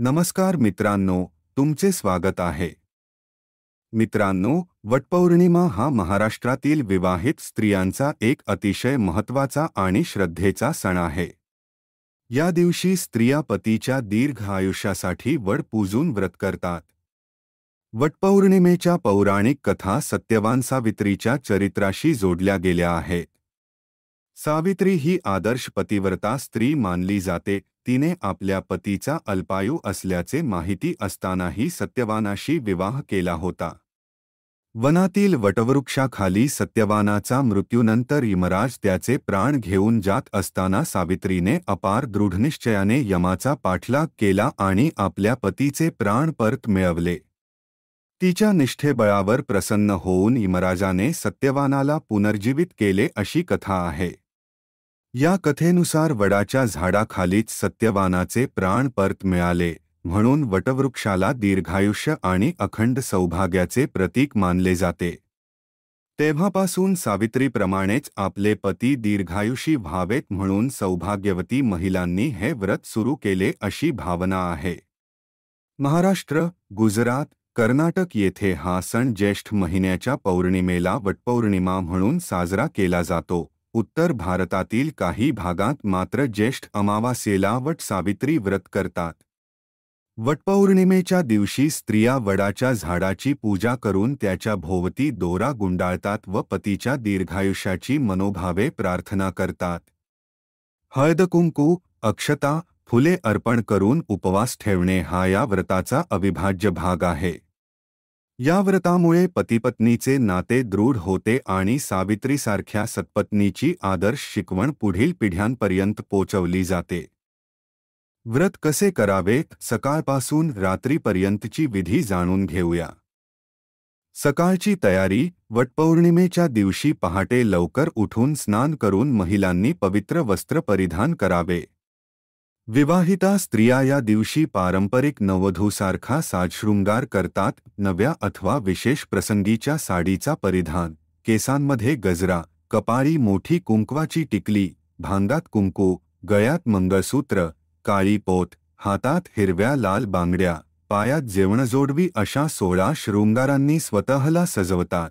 नमस्कार मित्रांनो, तुमचे स्वागत आहे. मित्रांनो, वटपौर्णिमा हा महाराष्ट्रातील विवाहित स्त्रियांचा एक अतिशय महत्त्वाचा आणि श्रद्धेचा सण आहे. या दिवशी स्त्रिया पतीच्या दीर्घ आयुष्यासाठी वड पूजून व्रत करतात. वटपौर्णिमेच्या पौराणिक कथा सत्यवान सावित्रीच्या चरित्राशी जोडल्या गेल्या आहेत. सावित्री ही आदर्श पतिव्रता स्त्री मानली जाते. तिने आपल्या पतीचा अल्पायू असल्याचे माहिती असतानाही सत्यवानाशी विवाह केला होता. वनातील वटवृक्षाखाली सत्यवानाचा मृत्यूनंतर यमराज त्याचे प्राण घेऊन जात असताना सावित्रीने अपार दृढनिश्चयाने यमाचा पाठलाग केला आणि आपल्या पतीचे प्राण परत मिळवले. तिच्या निष्ठेबळावर प्रसन्न होऊन यमराजाने सत्यवानाला पुनर्जीवित केले अशी कथा आहे. या कथेनुसार वडाच्या झाडाखालीच सत्यवानाचे प्राण परत मिळाले, म्हणून वटवृक्षाला दीर्घायुष्य आणि अखंड सौभाग्याचे प्रतीक मानले जाते. तेव्हापासून सावित्रीप्रमाणेच आपले पती दीर्घायुषी व्हावेत म्हणून सौभाग्यवती महिलांनी हे व्रत सुरू केले अशी भावना आहे. महाराष्ट्र, गुजरात, कर्नाटक येथे हा सण ज्येष्ठ महिन्याच्या पौर्णिमेला वटपौर्णिमा म्हणून साजरा केला जातो. उत्तर भारतातील काही भागात मात्र ज्येष्ठ अमावास्येला वट सावित्री व्रत करतात. वटपौर्णिमेच्या दिवशी स्त्रिया वडाच्या झाडाची पूजा करून त्याच्या भोवती दोरा गुंडाळतात व पतीच्या दीर्घायुष्याची मनोभावे प्रार्थना करतात. हळदकुंकू, अक्षता, फुले अर्पण करून उपवास ठेवणे हा या व्रताचा अविभाज्य भाग आहे. या व्रतामुळे पतिपत्नीचे नाते दृढ होते आणि सावित्रीसारख्या सत्पत्नीची आदर्श शिकवण पुढील पिढ्यांपर्यंत पोचवली जाते. व्रत कसे करावे? सकाळपासून रात्रीपर्यंतची विधी जाणून घेऊया. सकाळची तयारी. वटपौर्णिमेच्या दिवशी पहाटे लवकर उठून स्नान करून महिलांनी पवित्र वस्त्र परिधान करावे. विवाहिता स्त्रिया या दिवशी पारंपरिक नववधूसारखा साजशृंगार करतात. नव्या अथवा विशेष प्रसंगीच्या साडीचा परिधान, केसांमध्ये गजरा, कपाळी मोठी कुंकवाची टिकली, भांगात कुंकू, गळ्यात मंगळसूत्र, काळी पोत, हातात हिरव्या लाल बांगड्या, पायात जेवणजोडवी अशा 16 शृंगारांनी स्वतःला सजवतात.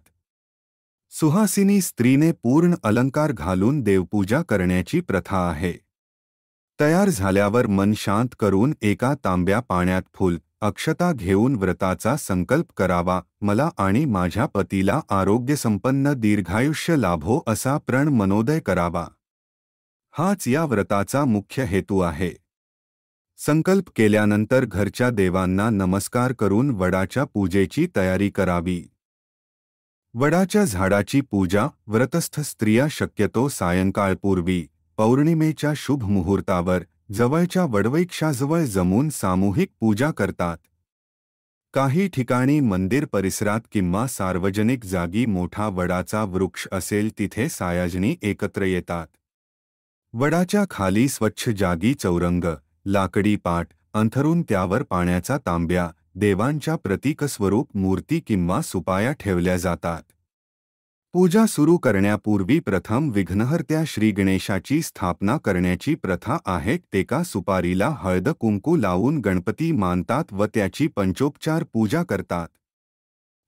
सुहासिनी स्त्रीने पूर्ण अलंकार घालून देवपूजा करण्याची प्रथा आहे. तयार झाल्यावर मन शांत करून एका तांब्या पाण्यात फूल, अक्षता घेऊन व्रताचा संकल्प करावा. मला आणि माझ्या पतीला आरोग्यसंपन्न दीर्घायुष्य लाभो असा प्रण मनोदय करावा. हाच या व्रताचा मुख्य हेतू आहे. संकल्प केल्यानंतर घरच्या देवांना नमस्कार करून वडाच्या पूजेची तयारी करावी. वडाच्या झाडाची पूजा. व्रतस्थ स्त्रिया शक्यतो सायंकाळपूर्वी पौर्णिमेच्या शुभ मुहूर्तावर जवळच्या वडवृक्षाजवळ जमून सामूहिक पूजा करतात. काही ठिकाणी मंदिर परिसरात किंवा सार्वजनिक जागी मोठा वडाचा वृक्ष असेल तिथे सायाजणी एकत्र येतात. वडाच्या खाली स्वच्छ जागी चौरंग, लाकडी पाट अंथरून त्यावर पाण्याचा तांब्या, देवांच्या प्रतीकस्वरूप मूर्ती किंवा सुपाया ठेवल्या जातात. पूजा सुरू करण्यापूर्वी प्रथम विघ्नहर्त्या श्री गणेशाची स्थापना करण्याची प्रथा आहे. एका सुपारीला हळद कुंकू लावून गणपती मानतात व त्याची पंचोपचार पूजा करतात.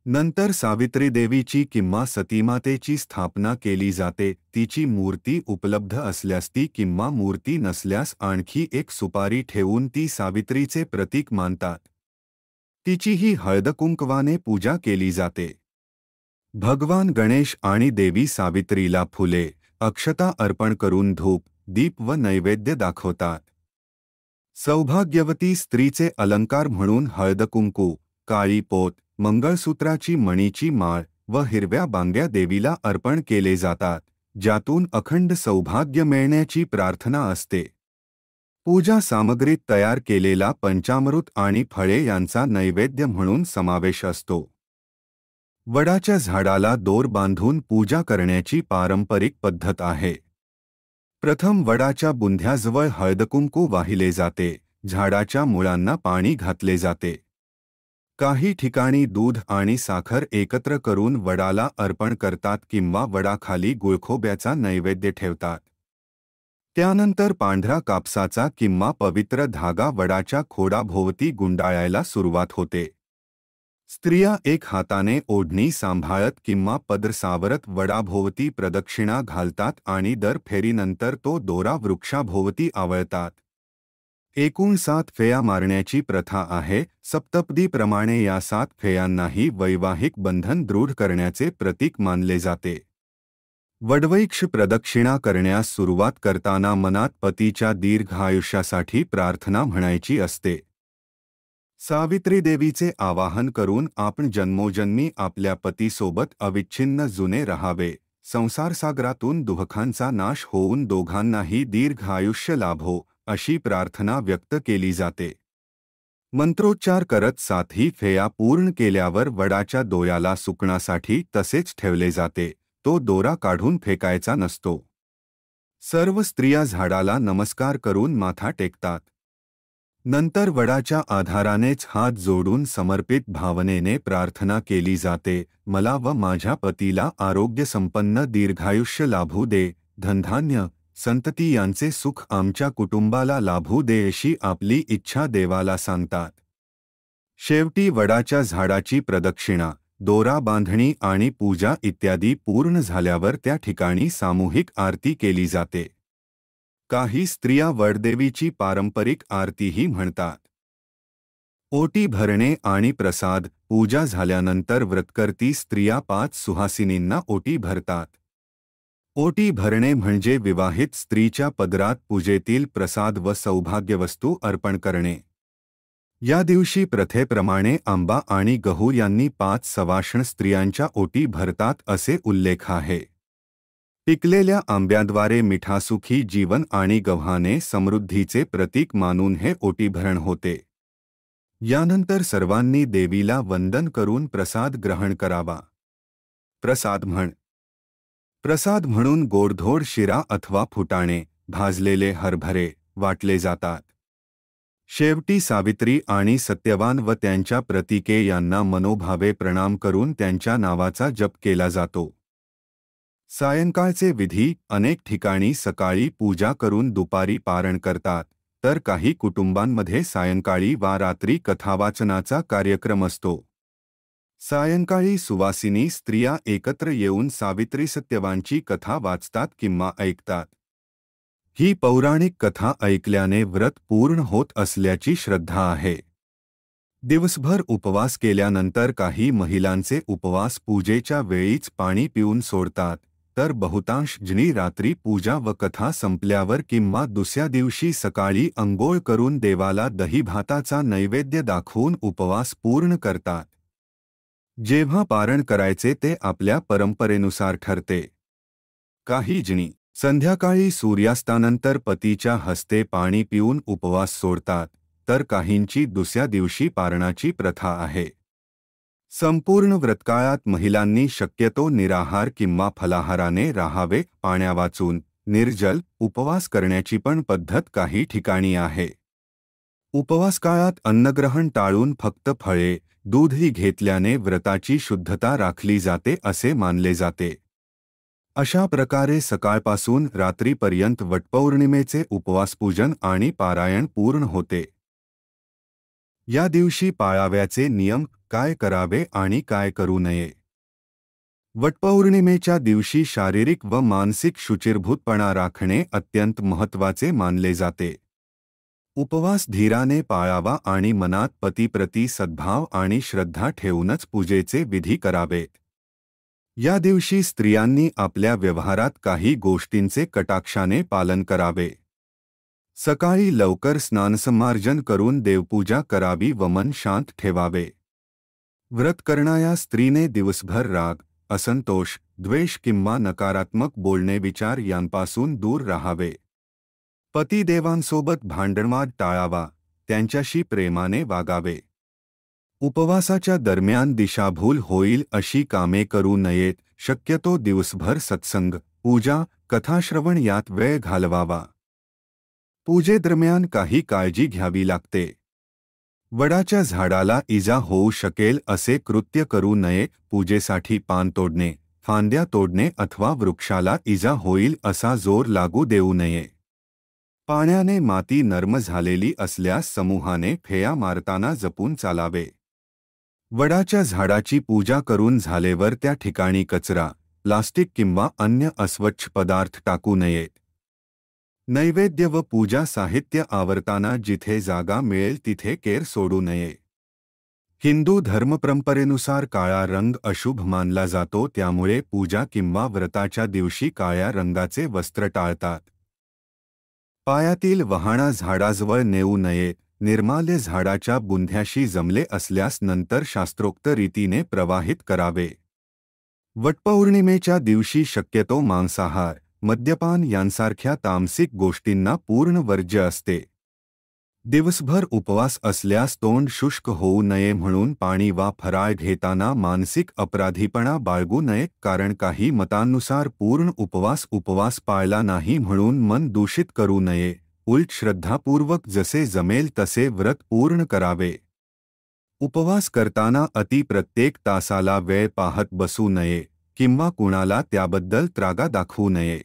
नंतर सावित्री देवीची किंवा सतीमातेची स्थापना केली जाते. तिची मूर्ती उपलब्ध असल्यास ती किंवा मूर्ती नसल्यास आणखी एक सुपारी ठेवून ती सावित्रीचे प्रतीक मानतात. तिचीही हळदकुंकवाने पूजा केली जाते. भगवान गणेश आणि देवी सावित्रीला फुले, अक्षता अर्पण करून धूप, दीप व नैवेद्य दाखवतात. सौभाग्यवती स्त्रीचे अलंकार म्हणून हळदकुंकू, काळी पोत, मंगळसूत्राची मणीची माळ व हिरव्या बांगड्या देवीला अर्पण केले जातात, ज्यातून अखंड सौभाग्य मिळण्याची प्रार्थना असते. पूजा सामग्रीत तयार केलेला पंचामृत आणि फळे यांचा नैवेद्य म्हणून समावेश असतो. वडाच्या झाडाला दोर बांधून पूजा करण्याची पारंपरिक पद्धत आहे. प्रथम वडाच्या बुंध्याजवळ हळदकुंकू वाहिले जाते. झाडाच्या मुळांना पाणी घातले जाते. काही ठिकाणी दूध आणि साखर एकत्र करून वडाला अर्पण करतात किंवा वडाखाली गुळखोब्याचा नैवेद्य ठेवतात. त्यानंतर पांढरा कापसाचा किंवा पवित्र धागा वडाच्या खोडाभोवती गुंडाळायला सुरुवात होते. स्त्रिया एक हाताने ओढणी सांभाळत किंवा पदर सावरत वडाभोवती प्रदक्षिणा घालतात आणि दर फेरीनंतर तो दोरा वृक्षाभोवती आवळतात. एकूण 7 फेया मारण्याची प्रथा आहे. सप्तपदीप्रमाणे या 7 फेयांनाही वैवाहिक बंधन दृढ करण्याचे प्रतीक मानले जाते. वडवृक्ष प्रदक्षिणा करण्यास सुरुवात करताना मनात पतीच्या दीर्घ आयुष्यासाठी प्रार्थना म्हणायची असते. सावित्री देवीचे आवाहन करून आपण जन्मोजन्मी आपल्या पतीसोबत अविच्छिन्न जुने राहावे, संसारसागरातून दुःखांचा नाश होऊन दोघांनाही दीर्घ आयुष्य लाभो, अशी प्रार्थना व्यक्त केली जाते. मंत्रोच्चार करत 7ही फेया पूर्ण केल्यावर वडाच्या दोऱ्याला सुकण्यासाठी तसेच ठेवले जाते. तो दोरा काढून फेकायचा नसतो. सर्व स्त्रिया झाडाला नमस्कार करून माथा टेकतात. नंतर वडाच्या आधारानेच हात जोडून समर्पित भावनेने प्रार्थना केली जाते, मला व माझ्या पतीला आरोग्यसंपन्न दीर्घायुष्य लाभू दे, धनधान्य, संतती यांचे सुख आमच्या कुटुंबाला लाभू दे अशी आपली इच्छा देवाला सांगतात. शेवटी वडाच्या झाडाची प्रदक्षिणा, दोरा बांधणी आणि पूजा इत्यादी पूर्ण झाल्यावर त्या ठिकाणी सामूहिक आरती केली जाते. काही स्त्रिया वडदेवीची पारंपरिक आरतीही म्हणतात. ओटी भरणे आणि प्रसाद, पूजा झाल्यानंतर व्रतकर्ती स्त्रिया 5 सुहासिनींना ओटी भरतात. ओटी भरणे म्हणजे विवाहित स्त्रीच्या पदरात पूजेतील प्रसाद व सौभाग्यवस्तू अर्पण करणे. या दिवशी प्रथेप्रमाणे आंबा आणि गहू यांनी 5 सवाष्ण स्त्रियांच्या ओटी भरतात असे उल्लेख आहे. पिकलेल्या आंब्याद्वारे मिठासुखी जीवन आणि गव्हाने समृद्धीचे प्रतीक मानून हे ओटीभरण होते. यानंतर सर्वांनी देवीला वंदन करून प्रसाद ग्रहण करावा. प्रसाद म्हणून गोडधोड शिरा अथवा फुटाणे, भाजलेले हरभरे वाटले जातात. शेवटी सावित्री आणि सत्यवान व त्यांच्या प्रतीके यांना मनोभावे प्रणाम करून त्यांच्या नावाचा जप केला जातो. सायंकाळचे विधी, अनेक ठिकाणी सकाळी पूजा करून दुपारी पारण करतात, तर काही कुटुंबांमध्ये सायंकाळी वा रात्री कथावाचनाचा कार्यक्रम असतो. सायंकाळी सुवासिनी स्त्रिया एकत्र येऊन सावित्री सत्यवानची कथा वाचतात किंवा ऐकतात. ही पौराणिक कथा ऐकल्याने व्रत पूर्ण होत असल्याची श्रद्धा आहे. दिवसभर उपवास केल्यानंतर काही महिलांचे उपवास पूजेच्या वेळीच पाणी पिऊन सोडतात, तर बहुतांश जणी रात्री पूजा व कथा संपल्यावर किंवा दुसऱ्या दिवशी सकाळी अंघोळ करून देवाला दहीभाताचा नैवेद्य दाखवून उपवास पूर्ण करतात. जेव्हा पारण करायचे ते आपल्या परंपरेनुसार ठरते. काही जणी संध्याकाळी सूर्यास्तानंतर पतीच्या हस्ते पाणी पिऊन उपवास सोडतात, तर काहींची दुसऱ्या दिवशी पारणाची प्रथा आहे. संपूर्ण व्रतकाळात महिलांनी शक्यतो निराहार किंवा फलाहाराने राहावे. पाण्यावाचून निर्जल उपवास करण्याची पण पद्धत काही ठिकाणी आहे. उपवास काळात अन्नग्रहण टाळून फक्त फळे, दूधही घेतल्याने व्रताची शुद्धता राखली जाते असे मानले जाते. अशा प्रकारे सकाळपासून रात्रीपर्यंत वटपौर्णिमेचे उपवासपूजन आणि पारायण पूर्ण होते. या दिवशी पाळाव्याचे नियम, काय करावे आणि काय करू नये. वटपौर्णिमेच्या दिवशी शारीरिक व मानसिक शुचिर्भूतपणा राखणे अत्यंत महत्त्वाचे मानले जाते. उपवास धीराने पाळावा आणि मनात पतीप्रती सद्भाव आणि श्रद्धा ठेवूनच पूजेचे विधी करावेत. या दिवशी स्त्रियांनी आपल्या व्यवहारात काही गोष्टींचे कटाक्षाने पालन करावे. सकाळी लवकर स्नानसमार्जन करून देवपूजा करावी व मन शांत ठेवावे. व्रत करणाऱ्या स्त्रीने दिवसभर राग, असंतोष, द्वेष किंवा नकारात्मक बोलणे विचार यांपासून दूर राहावे. पतिदेवांसोबत भांडणवाद टाळावा, त्यांच्याशी प्रेमाने वागावे. उपवासाच्या दरम्यान दिशाभूल होईल अशी कामे करू नयेत. शक्यतो दिवसभर सत्संग, पूजा, कथाश्रवण यात वेळ घालवावा. पूजेदरम्यान काही काळजी घ्यावी लागते. वडाच्या झाडाला इजा होऊ शकेल असे कृत्य करू नये. पूजेसाठी पान तोडणे, फांद्या तोडणे अथवा वृक्षाला इजा होईल असा जोर लागू देऊ नये. पाण्याने माती नर्म झालेली असल्यास समूहाने फेया मारताना जपून चालावे. वडाच्या झाडाची पूजा करून झाल्यावर त्या ठिकाणी कचरा, प्लास्टिक किंवा अन्य अस्वच्छ पदार्थ टाकू नयेत. नैवेद्य व पूजा साहित्य आवरताना जिथे जागा मिळेल तिथे केर सोडू नये. हिंदू धर्मपरंपरेनुसार काळा रंग अशुभ मानला जातो, त्यामुळे पूजा किंवा व्रताच्या दिवशी काळ्या रंगाचे वस्त्र टाळतात. पायातील वहाणा झाडाजवळ नेऊ नये. निर्माल्य झाडाच्या बुंध्याशी जमले असल्यास नंतर शास्त्रोक्त रीतीने प्रवाहित करावे. वटपौर्णिमेच्या दिवशी शक्यतो मांसाहार, मद्यपान यांसारख्या तामसिक गोष्टींना पूर्ण वर्ज्य असते. दिवसभर उपवास असल्यास तोंड शुष्क होऊ नये म्हणून पाणी वा फराळ घेताना मानसिक अपराधीपणा बाळगू नये, कारण काही मतांनुसार पूर्ण उपवास पाळला नाही म्हणून मन दूषित करू नये. उलट श्रद्धापूर्वक जसे जमेल तसे व्रत पूर्ण करावे. उपवास करताना प्रत्येक तासाला वेळ पाहत बसू नये किंवा कुणाला त्याबद्दल त्रागा दाखवू नये.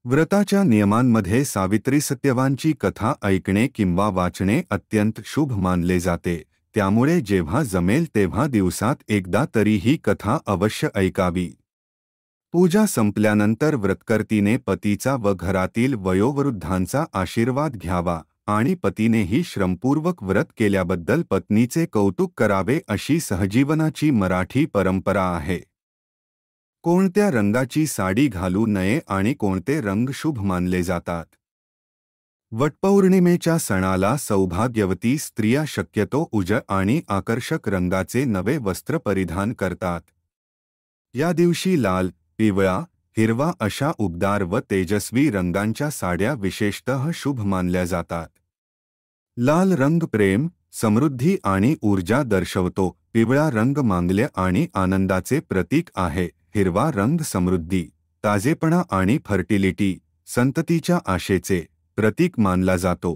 व्रताच्या नियमांमध्ये सावित्री सत्यवानची कथा ऐकणे किंवा वाचणे अत्यंत शुभ मानले जाते, त्यामुळे जेव्हा जमेल तेव्हा दिवसात एकदा तरी ही कथा अवश्य ऐकावी. पूजा संपल्यानंतर व्रतकर्तीने पतीचा व घरातील वयोवृद्धांचा आशीर्वाद घ्यावा आणि पतीनेही श्रमपूर्वक व्रत केल्याबद्दल पत्नीचे कौतुक करावे, अशी सहजीवनाची मराठी परंपरा आहे. कोणत्या रंगाची साडी घालू नये आणि कोणते रंग शुभ मानले जातात? वटपौर्णिमेच्या सणाला सौभाग्यवती स्त्रिया शक्यतो उज्ज्वल आणि आकर्षक रंगाचे नवे वस्त्र परिधान करतात. या दिवशी लाल, पिवळा, हिरवा अशा उबदार व तेजस्वी रंगांच्या साड्या विशेषतः शुभ मानल्या जातात. लाल रंग प्रेम, समृद्धी आणि ऊर्जा दर्शवतो. पिवळा रंग मांगल्य आणि आनंदाचे प्रतीक आहे. हिरवा रंग समृद्धी, ताजेपणा आणि फर्टिलिटी, संततीच्या आशेचे प्रतीक मानला जातो.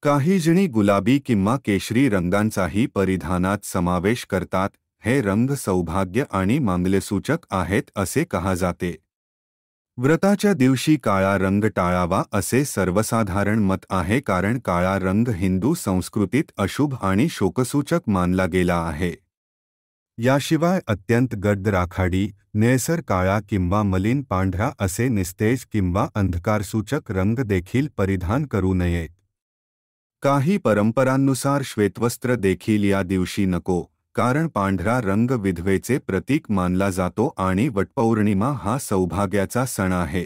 काही जणी गुलाबी किंवा केशरी रंगांचाही परिधानात समावेश करतात. हे रंग सौभाग्य आणि मांगल्यसूचक आहेत असे कहा जाते. व्रताच्या दिवशी काळा रंग टाळावा असे सर्वसाधारण मत आहे, कारण काळा रंग हिंदू संस्कृतीत अशुभ आणि शोकसूचक मानला गेला आहे. याशिवाय अत्यंत गडद राखाडी, निळसर काळा किंवा मलिन पांढरा असे निस्तेज किंवा अंधकारसूचक रंग देखील परिधान करू नयेत. काही परंपरांनुसार श्वेतवस्त्र देखील या दिवशी नको, कारण पांढरा रंग विधवेचे प्रतीक मानला जातो आणि वटपौर्णिमा हा सौभाग्याचा सण आहे.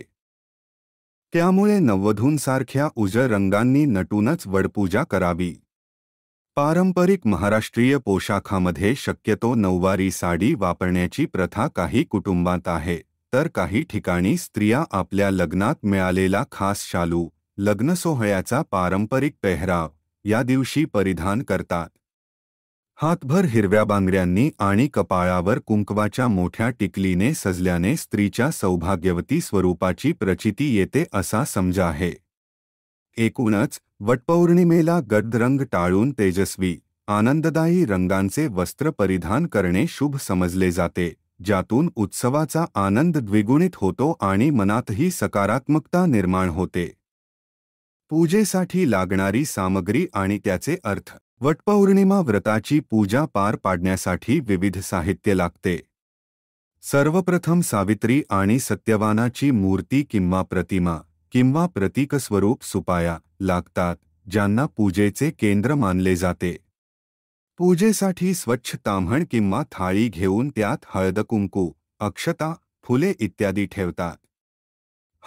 त्यामुळे नववधूंसारख्या उज्ज्वल रंगांनी नटूनच वडपूजा करावी. पारंपरिक महाराष्ट्रीय पोशाखामध्ये शक्यतो नऊवारी साडी वापरण्याची प्रथा काही कुटुंबात आहे, तर काही ठिकाणी स्त्रिया आपल्या लग्नात मिळालेला खास शालू, लग्नसोहळ्याचा पारंपरिक पेहराव या दिवशी परिधान करतात. हातभर हिरव्या बांगड्यांनी आणि कपाळावर कुंकवाच्या मोठ्या टिकलीने सजल्याने स्त्रीच्या सौभाग्यवती स्वरूपाची प्रचिती येते असा समज आहे. एकूणच वटपौर्णिमेला गडद रंग टाळून तेजस्वी, आनंददायी रंगांचे वस्त्र परिधान करणे शुभ समजले जाते, ज्यातून उत्सवाचा आनंद द्विगुणित होतो आणि मनातही सकारात्मकता निर्माण होते. पूजेसाठी लागणारी सामग्री आणि त्याचे अर्थ. वटपौर्णिमा व्रताची पूजा पार पाडण्यासाठी विविध साहित्य लागते. सर्वप्रथम सावित्री आणि सत्यवानाची मूर्ती किंवा प्रतिमा किंवा प्रतीकस्वरूप सुपाया लागतात, ज्यांना पूजेचे केंद्र मानले जाते. पूजेसाठी स्वच्छ ताम्हण किंवा थाळी घेऊन त्यात हळद, कुंकू, अक्षता, फुले इत्यादी ठेवतात.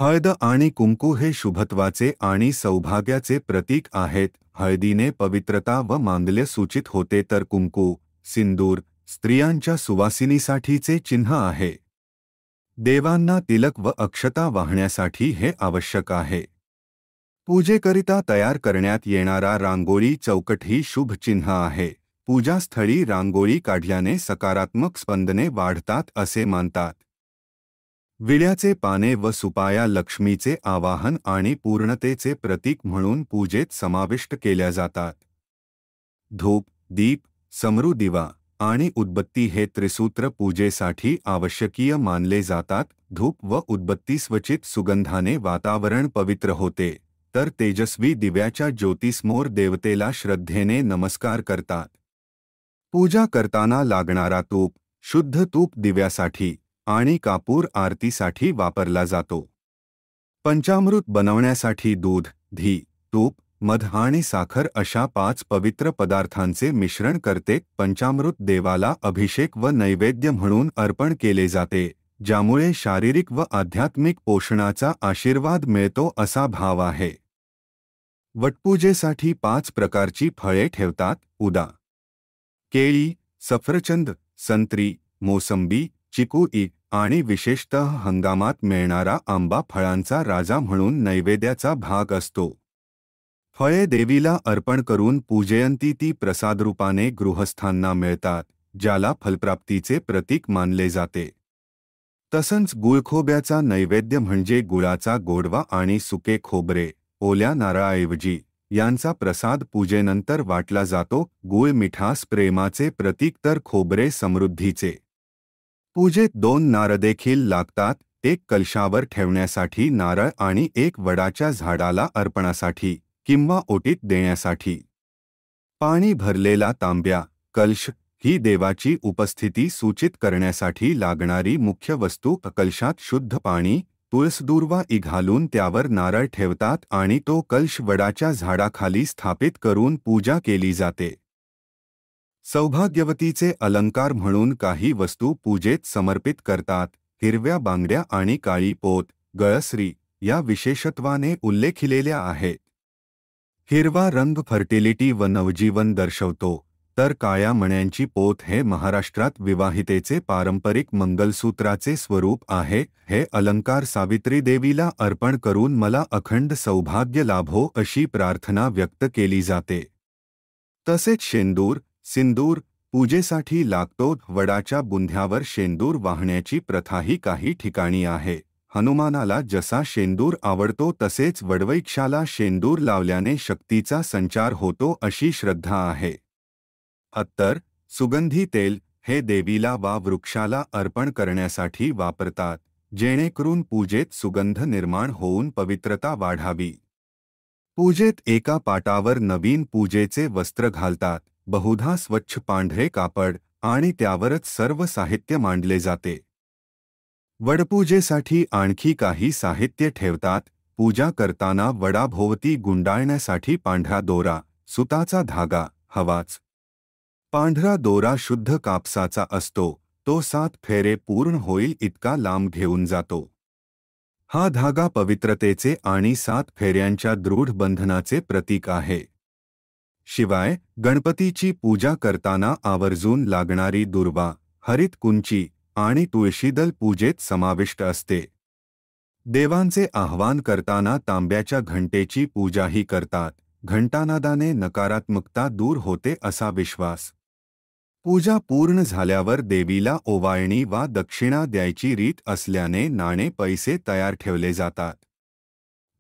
हळद आणि कुंकू हे शुभत्वाचे आणि सौभाग्याचे प्रतीक आहेत. हळदीने पवित्रता व मांगल्य सूचित होते, तर कुंकू, सिंदूर स्त्रियांच्या सुवासिनीसाठीचे चिन्ह आहे. देवांना तिलक व अक्षता वाहण्यासाठी हे आवश्यक आहे. पूजेकरिता तयार करण्यात येणारा रांगोळी चौकट ही शुभ चिन्ह आहे. पूजास्थळी रांगोळी काढल्याने सकारात्मक स्पंदने वाढतात असे मानतात. विड्याचे पाने व सुपाया लक्ष्मीचे आवाहन आणि पूर्णतेचे प्रतीक म्हणून पूजेत समाविष्ट केल्या जातात. धूप, दीप, समरू दिवा आणि उदबत्ती हे त्रिसूत्र पूजेसाठी आवश्यकीय मानले जातात. धूप व उदबत्ती स्वचित सुगंधाने वातावरण पवित्र होते तर तेजस्वी दिव्याच्या ज्योतिस्मोर देवतेला श्रद्धेने नमस्कार करतात. पूजा करताना लागणारा तूप शुद्ध तूप दिव्यासाठी आणि कापूर आरतीसाठी वापरला जातो. पंचामृत बनवण्यासाठी दूध, घी, तूप, मध आणि साखर अशा 5 पवित्र पदार्थांचे मिश्रण करते पंचामृत देवाला अभिषेक व नैवेद्य म्हणून अर्पण केले जाते, ज्यामुळे शारीरिक व आध्यात्मिक पोषणाचा आशीर्वाद मिळतो असा भाव आहे. वटपूजेसाठी 5 प्रकारची फळे ठेवतात. उदा. केळी, सफरचंद, संत्री, मोसंबी, चिकू आणि विशेषतः हंगामात मिळणारा आंबा फळांचा राजा म्हणून नैवेद्याचा भाग असतो. फळे देवीला अर्पण करून पूजयंती ती प्रसादरूपाने गृहस्थांना मिळतात, ज्याला फलप्राप्तीचे प्रतीक मानले जाते. तसंच गुळखोब्याचा नैवेद्य म्हणजे गुळाचा गोडवा आणि सुके खोबरे, ओल्या नारळाऐवजी यांचा प्रसाद पूजेनंतर वाटला जातो. गुळ मिठास प्रेमाचे प्रतीक तर खोबरे समृद्धीचे. पूजेत 2 नारळ देखील लागतात, एक कलशावर ठेवण्यासाठी नारळ आणि एक वडाच्या झाडाला अर्पणासाठी किंवा ओटीत देण्यासाठी. पाणी भरलेला तांब्या, कलश ही देवाची उपस्थिती सूचित करण्यासाठी लागणारी मुख्य वस्तू. कलशात शुद्ध पाणी, तुळसदूर्वा घालून त्यावर नारळ ठेवतात आणि तो कलश वडाच्या झाडाखाली स्थापित करून पूजा केली जाते. सौभाग्यवतीचे अलंकार म्हणून काही वस्तू पूजेत समर्पित करतात. हिरव्या बांगड्या आणि काळी पोत, गळसरी या विशेषत्वाने उल्लेखिलेल्या आहेत. हिरवा रंग फर्टिलिटी व नवजीवन दर्शवतो, तर काळ्या मण्यांची पोत हे महाराष्ट्रात विवाहितेचे पारंपरिक मंगलसूत्राचे स्वरूप आहे. हे अलंकार सावित्री देवीला अर्पण करून मला अखंड सौभाग्य लाभो अशी प्रार्थना व्यक्त केली जाते. तसेच शेंदूर, सिंदूर पूजेसाठी लागतो. वडाच्या बुंध्यावर शेंदूर वाहण्याची प्रथाही काही ठिकाणी आहे. हनुमानाला जसा शेंदूर आवडतो तसेच वडवृक्षाला शेंदूर लावल्याने शक्तीचा संचार होतो अशी श्रद्धा आहे. अत्तर, सुगंधी तेल हे देवीला वा वृक्षाला अर्पण करण्यासाठी वापरतात, जेणेकरून पूजेत सुगंध निर्माण होऊन पवित्रता वाढावी. पूजेत एका पाटावर नवीन पूजेचे वस्त्र घालतात, बहुधा स्वच्छ पांढरे कापड, आणि त्यावरच सर्व साहित्य मांडले जाते. वडपूजेसाठी आणखी काही साहित्य ठेवतात. पूजा करताना वडाभोवती गुंडाळण्यासाठी पांढरा दोरा, सुताचा धागा हवाच. पांढरा दोरा शुद्ध कापसाचा असतो. तो 7 फेरे पूर्ण होईल इतका लांब घेऊन जातो. हा धागा पवित्रतेचे आणि 7 फेऱ्यांच्या दृढ बंधनाचे प्रतीक आहे. शिवाय गणपतीची पूजा करताना आवर्जून लागणारी दुर्वा, हरित कुंची आणि तुळशीदल पूजेत समाविष्ट असते. देवांचे आवाहन करताना तांब्याच्या घंटेची पूजाही करतात. घंटानादाने नकारात्मकता दूर होते असा विश्वास. पूजा पूर्ण झाल्यावर देवीला ओवाळणी वा दक्षिणा द्यायची रीत असल्याने नाणे पैसे तयार ठेवले जातात.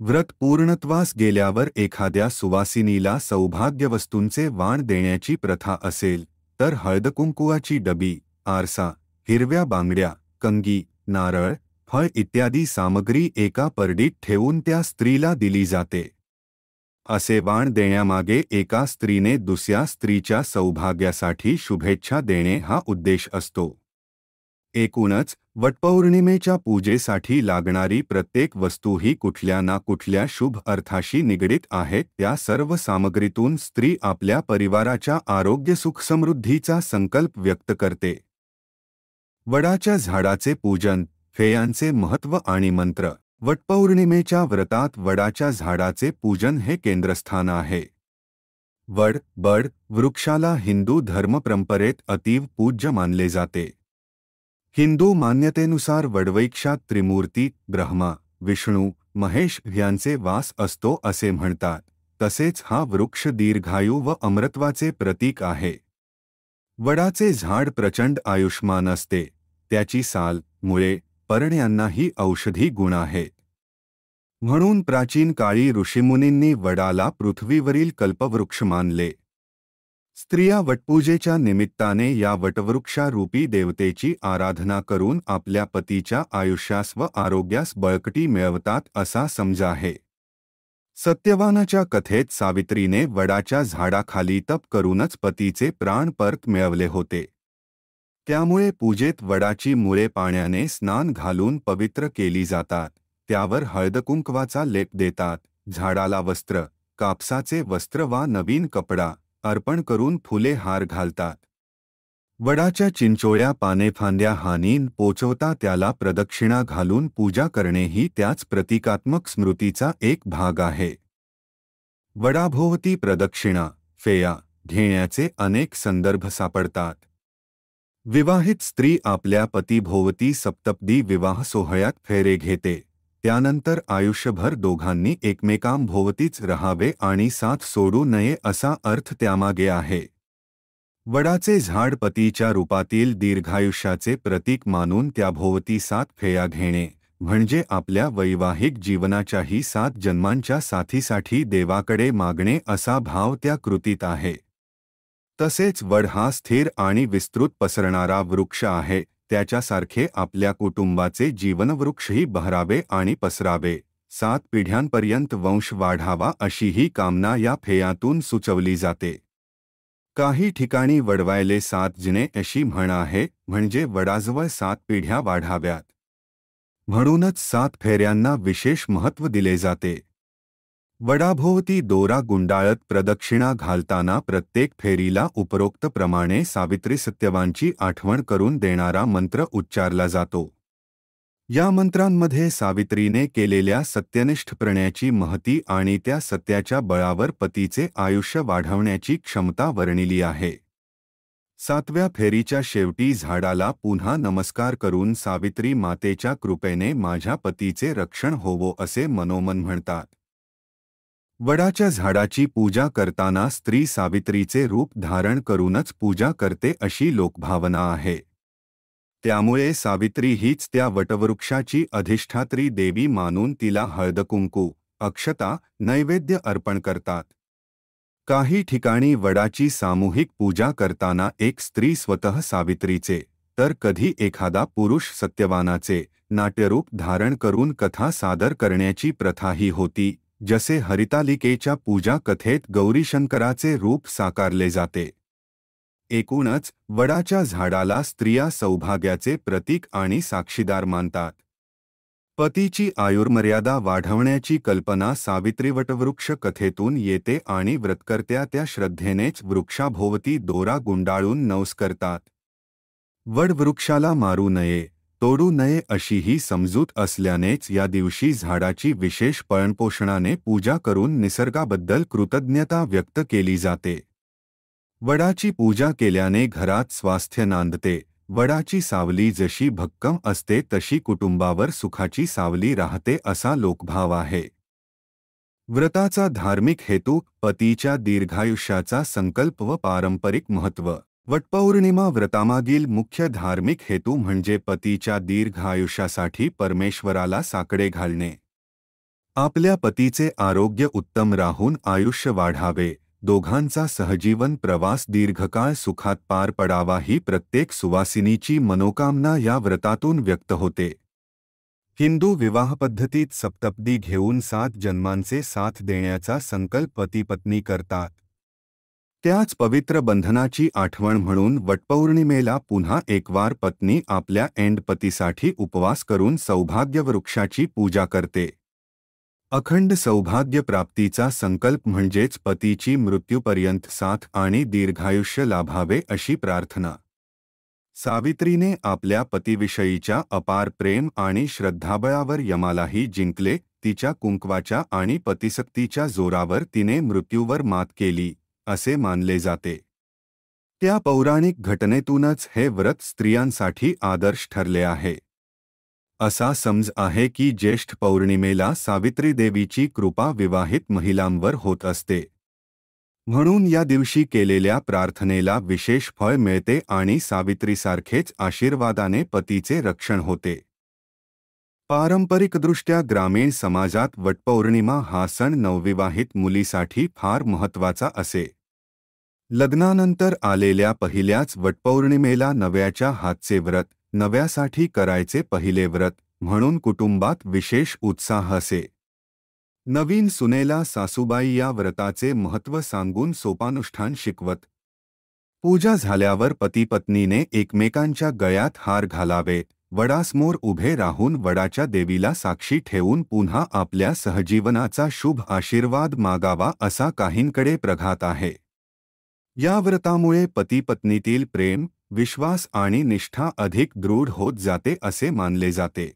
व्रत पूर्णत्वास गेल्यावर एखाद्या सुवासिनीला सौभाग्यवस्तूंचे वाण देण्याची प्रथा असेल तर हळदकुंकुवाची डबी, आरसा, हिरव्या बांगड्या, कंगी, नारळ, फळ इत्यादी सामग्री एका परडीत ठेवून त्या स्त्रीला दिली जाते. असे वाण देण्यामागे एका स्त्रीने दुसऱ्या स्त्रीच्या सौभाग्यासाठी शुभेच्छा देणे हा उद्देश असतो. एकूणच वटपौर्णिमेच्या पूजेसाठी लागणारी प्रत्येक वस्तू ही कुठल्या ना कुठल्या शुभ अर्थाशी निगडीत आहे. त्या सर्व सामग्रीतून स्त्री आपल्या परिवाराच्या आरोग्य सुख समृद्धीचा संकल्प व्यक्त करते. वडाच्या झाडाचे पूजन, फेयांचे महत्त्व आणि मंत्र. वटपौर्णिमेच्या व्रतात वडाच्या झाडाचे पूजन हे केंद्रस्थान आहे. बड वृक्षाला हिंदू धर्मपरंपरेत अतीव पूज्य मानले जाते. हिंदू मान्यतेनुसार वडवृक्षात त्रिमूर्ती ब्रह्मा, विष्णू, महेश यांचे वास असतो असे म्हणतात. तसेच हा वृक्ष दीर्घायू व अमरत्वाचे प्रतीक आहे. वडाचे झाड प्रचंड आयुष्मान असते. त्याची साल, मुळे, पर्ण यांनाही औषधी गुण आहेत. म्हणून प्राचीन काळी ऋषीमुनींनी वडाला पृथ्वीवरील कल्पवृक्ष मानले. स्त्रिया वटपूजेच्या निमित्ताने या वटवृक्षारूपी देवतेची आराधना करून आपल्या पतीच्या आयुष्यास व आरोग्यास बळकटी मिळवतात असा समज आहे. सत्यवानाच्या कथेत सावित्रीने वडाच्या झाडाखाली तप करूनच पतीचे प्राण परत मिळवले होते. त्यामुळे पूजेत वडाची मुळे पाण्याने स्नान घालून पवित्र केली जातात. त्यावर हळदकुंकवाचा लेप देतात. झाडाला वस्त्र, कापसाचे वस्त्र वा नवीन कपडा अर्पण करून फुले हार घालतात. वडाच्या चिंचोळ्या पानेफांद्या हानीन पोचवता त्याला प्रदक्षिणा घालून पूजा करणे ही त्याच प्रतिकात्मक स्मृतीचा एक भाग आहे. वडाभोवती प्रदक्षिणा, फेया घेण्याचे अनेक संदर्भ सापडतात. विवाहित स्त्री आपल्या पतीभोवती सप्तपदी विवाह सोहळ्यात फेरे घेते. त्यानंतर आयुष्यभर दोघांनी एकमेकांभोवतीच राहावे आणि साथ सोडू नये असा अर्थ त्यामागे आहे. वडाचे झाड पतीच्या रूपातील दीर्घायुष्याचे प्रतीक मानून त्याभोवती 7 फेया घेणे म्हणजे आपल्या वैवाहिक जीवनाच्याही 7 जन्मांच्या साथीसाठी देवाकडे मागणे असा भाव त्या कृतीत आहे. तसेच वड हा स्थिर आणि विस्तृत पसरणारा वृक्ष आहे. त्याच्यासारखे आपल्या कुटुंबाचे जीवनवृक्षही बहरावे आणि पसरावे, 7 पिढ्यांपर्यंत वंश वाढावा अशीही कामना या फेयातून सुचवली जाते. काही ठिकाणी वडवायले 7 जिने अशी म्हण आहे, म्हणजे वडाजवळ 7 पिढ्या वाढाव्यात. म्हणूनच 7 फेऱ्यांना विशेष महत्त्व दिले जाते. वडाभोवती दोरा गुंडाळत प्रदक्षिणा घालताना प्रत्येक फेरीला उपरोक्त प्रमाणे सावित्री सत्यवानची आठवण करून देणारा मंत्र उच्चारला जातो. या मंत्रांमध्ये सावित्रीने केलेल्या सत्यनिष्ठ प्रणयाची महती आणि त्या सत्याच्या बळावर पतीचे आयुष्य वाढवण्याची क्षमता वर्णिली आहे. 7व्या फेरीच्या शेवटी झाडाला पुन्हा नमस्कार करून सावित्री मातेच्या कृपेने माझ्या पतीचे रक्षण होवो असे मनोमन म्हणतात. वडाच्या झाडाची पूजा करताना स्त्री सावित्रीचे रूप धारण करूनच पूजा करते अशी लोकभावना आहे. त्यामुळे सावित्री हीच त्या वटवृक्षाची अधिष्ठात्री देवी मानून तिला हळदकुंकू, अक्षता, नैवेद्य अर्पण करतात. काही ठिकाणी वडाची सामूहिक पूजा करताना एक स्त्री स्वतः सावित्रीचे, तर कधी एखादा पुरुष सत्यवानाचे नाट्यरूप धारण करून कथा सादर करण्याची प्रथाही होती. जसे हरितालिकेच्या पूजा कथेत गौरीशंकराचे रूप साकारले जाते. एकूणच वडाच्या झाडाला स्त्रिया सौभाग्याचे प्रतीक आणि साक्षीदार मानतात. पतीची आयुर्मर्यादा वाढवण्याची कल्पना सावित्री वटवृक्ष कथेतून येते आणि व्रतकर्त्या त्या श्रद्धेनेच वृक्षाभोवती दोरा गुंडाळून नवस करतात. वडवृक्षाला मारू नये, तोडू नये अशी ही समजूत असल्यानेच या दिवशी झाडाची विशेष पालनपोषणाने पूजा करून निसर्गाबद्दल कृतज्ञता व्यक्त केली जाते. वडाची पूजा केल्याने घरात स्वास्थ्य नांदते. वडाची सावली जशी भक्कम असते तशी कुटुंबावर सुखाची सावली राहते असा लोकभाव आहे. व्रताचा धार्मिक हेतू, पतीच्या दीर्घायुष्याचा संकल्प व पारंपरिक महत्त्व. वटपौर्णिमा व्रतामागील मुख्य धार्मिक हेतू म्हणजे पतीच्या दीर्घ आयुष्यासाठी परमेश्वराला साकडे घालणे. आपल्या पतीचे आरोग्य उत्तम राहून आयुष्य वाढावे, दोघांचा सहजीवन प्रवास दीर्घकाळ सुखात पार पडावा ही प्रत्येक सुवासिनीची मनोकामना या व्रतातून व्यक्त होते. हिंदू विवाहपद्धतीत सप्तपदी घेऊन 7 जन्मांचे साथ देण्याचा संकल्प पती-पत्नी करतात. त्याच पवित्र बंधनाची आठवण म्हणून वटपौर्णिमेला पुन्हा एकवार पत्नी आपल्या पतीसाठी उपवास करून सौभाग्यवृक्षाची पूजा करते. अखंड सौभाग्य प्राप्तीचा संकल्प म्हणजेच पतीची मृत्यूपर्यंत साथ आणि दीर्घायुष्य लाभावे अशी प्रार्थना. सावित्रीने आपल्या पतीविषयीच्या अपार प्रेम आणि श्रद्धाबळावर यमालाही जिंकले. तिच्या कुंकवाच्या आणि पतिशक्तीच्या जोरावर तिने मृत्यूवर मात केली असे मानले जाते. त्या पौराणिक घटनेतूनच हे व्रत स्त्रियांसाठी आदर्श ठरले आहे. असा समज आहे की ज्येष्ठ पौर्णिमेला सावित्री देवीची कृपा विवाहित महिलांवर होत असते. म्हणून या दिवशी केलेल्या प्रार्थनेला विशेष फळ मिळते आणि सावित्रीसारखेच आशीर्वादाने पतीचे रक्षण होते. पारंपरिकदृष्ट्या ग्रामीण समाजात वटपौर्णिमा हा सण नवविवाहित मुलीसाठी फार महत्त्वाचा असे. लग्नानंतर आलेल्या पहिल्याच वटपौर्णिमेला नव्याच्या हातचे व्रत, नव्यासाठी करायचे पहिले व्रत म्हणून कुटुंबात विशेष उत्साह असे. नवीन सुनेला सासूबाई या व्रताचे महत्त्व सांगून सोपानुष्ठान शिकवत. पूजा झाल्यावर पतीपत्नीने एकमेकांच्या गळ्यात हार घालावे, वडासमोर उभे राहून वडाच्या देवीला साक्षी ठेवून पुन्हा आपल्या सहजीवनाचा शुभ आशीर्वाद मागावा असा काहींकडे प्रघात आहे. या व्रतामुळे पतीपत्नीतील प्रेम, विश्वास आणि निष्ठा अधिक दृढ होत जाते असे मानले जाते.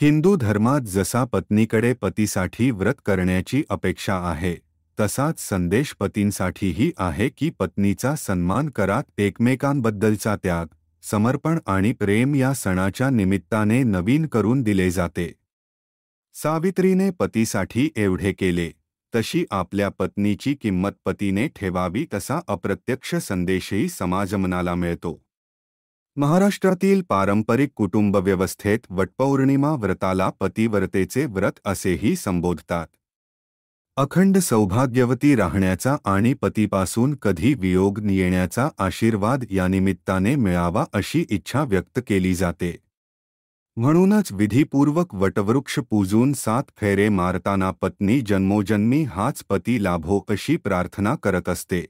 हिंदू धर्मात जसा पत्नीकडे पतीसाठी व्रत करण्याची अपेक्षा आहे, तसाच संदेश पतींसाठीही आहे की पत्नीचा सन्मान करा. एकमेकांबद्दलचा त्याग, समर्पण आणि प्रेम या सणाच्या निमित्ताने नवीन करून दिले जाते. सावित्रीने पतीसाठी एवढे केले, तशी आपल्या पत्नीची किंमत पतीने ठेवावी तसा अप्रत्यक्ष संदेशही समाजमनाला मिळतो. महाराष्ट्रातील पारंपरिक कुटुंबव्यवस्थेत वटपौर्णिमा व्रताला पतिव्रतेचे व्रत असेही संबोधतात. अखंड सौभाग्यवती राहण्याचा आणि पतीपासून कधी वियोग न येण्याचा आशीर्वाद या निमित्ताने मिळावा अशी इच्छा व्यक्त केली जाते. म्हणूनच विधीपूर्वक वटवृक्ष पूजून 7 फेरे मारताना पत्नी जन्मोजन्मी हाच पती लाभो अशी प्रार्थना करत असते.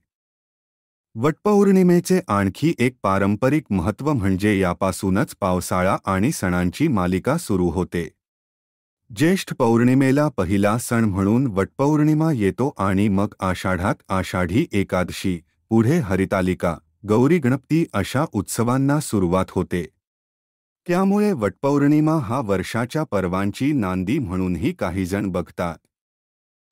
वटपौर्णिमेचे आणखी एक पारंपरिक महत्त्व म्हणजे यापासूनच पावसाळा आणि सणांची मालिका सुरू होते. ज्येष्ठ पौर्णिमेला पहिला सण म्हणून वटपौर्णिमा येतो आणि मग आषाढात आषाढी एकादशी, पुढे हरितालिका, गौरी गणपती अशा उत्सवांना सुरुवात होते. त्यामुळे वटपौर्णिमा हा वर्षाच्या पर्वांची नांदी म्हणूनही काहीजण बघतात.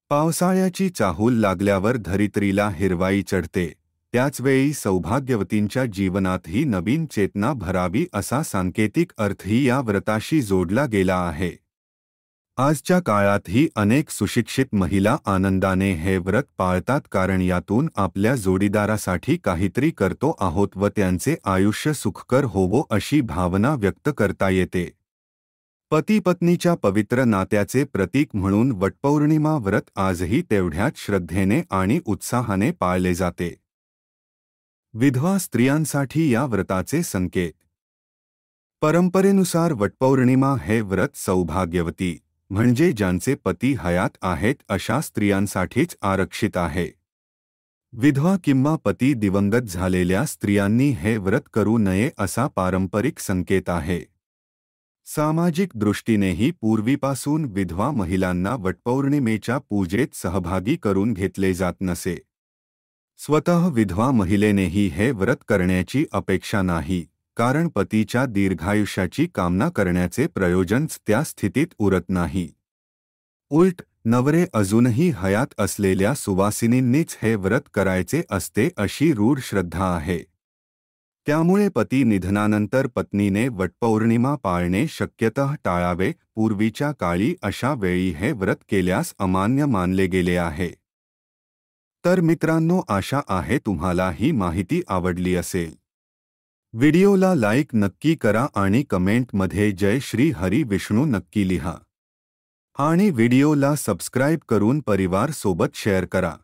पावसाळ्याची चाहूल लागल्यावर धरित्रीला हिरवाई चढते, त्याचवेळी सौभाग्यवतींच्या जीवनातही नवीन चेतना भरावी असा सांकेतिक अर्थही या व्रताशी जोडला गेला आहे. आजच्या काळातही अनेक सुशिक्षित महिला आनंदाने हे व्रत पाळतात, कारण यातून आपल्या जोडीदारासाठी काहीतरी करतो आहोत व त्यांचे आयुष्य सुखकर होवो अशी भावना व्यक्त करता येते. पती-पत्नीच्या पवित्र नात्याचे प्रतीक म्हणून वटपौर्णिमा व्रत आजही तेवढ्याच श्रद्धेने आणि उत्साहाने पाळले जाते. विधवा स्त्रियांसाठी या व्रताचे संकेत. परंपरेनुसार वटपौर्णिमा हे व्रत सौभाग्यवती, म्हणजे ज्यांचे पती हयात आहेत अशा स्त्रियांसाठीच आरक्षित आहे. विधवा किंवा पती दिवंगत झालेल्या स्त्रियांनी हे व्रत करू नये असा पारंपरिक संकेत आहे. सामाजिक दृष्टीनेही पूर्वीपासून विधवा महिलांना वटपौर्णिमेच्या पूजेत सहभागी करून घेतले जात नसे. स्वतः विधवा महिलेनेही हे व्रत करण्याची अपेक्षा नाही, कारण पतीच्या दीर्घायुष्याची कामना करण्याचे प्रयोजनच त्या स्थितीत उरत नाही. उलट नवरे अजूनही हयात असलेल्या सुवासिनींनीच हे व्रत करायचे असते अशी रूढ श्रद्धा आहे. त्यामुळे पती निधनानंतर पत्नीने वटपौर्णिमा पाळणे शक्यतः टाळावे. पूर्वीच्या काळी अशा वेळी हे व्रत केल्यास अमान्य मानले गेले आहे. तर मित्रांनो, आशा आहे तुम्हाला ही माहिती आवडली असेल. व्हिडिओला लाईक नक्की करा आणि कमेंटमध्ये जय श्री हरी विष्णू नक्की लिहा. आणि व्हिडिओला सबस्क्राईब करून परिवार सोबत शेअर करा.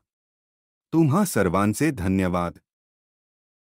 तुम्हा सर्वांचे धन्यवाद.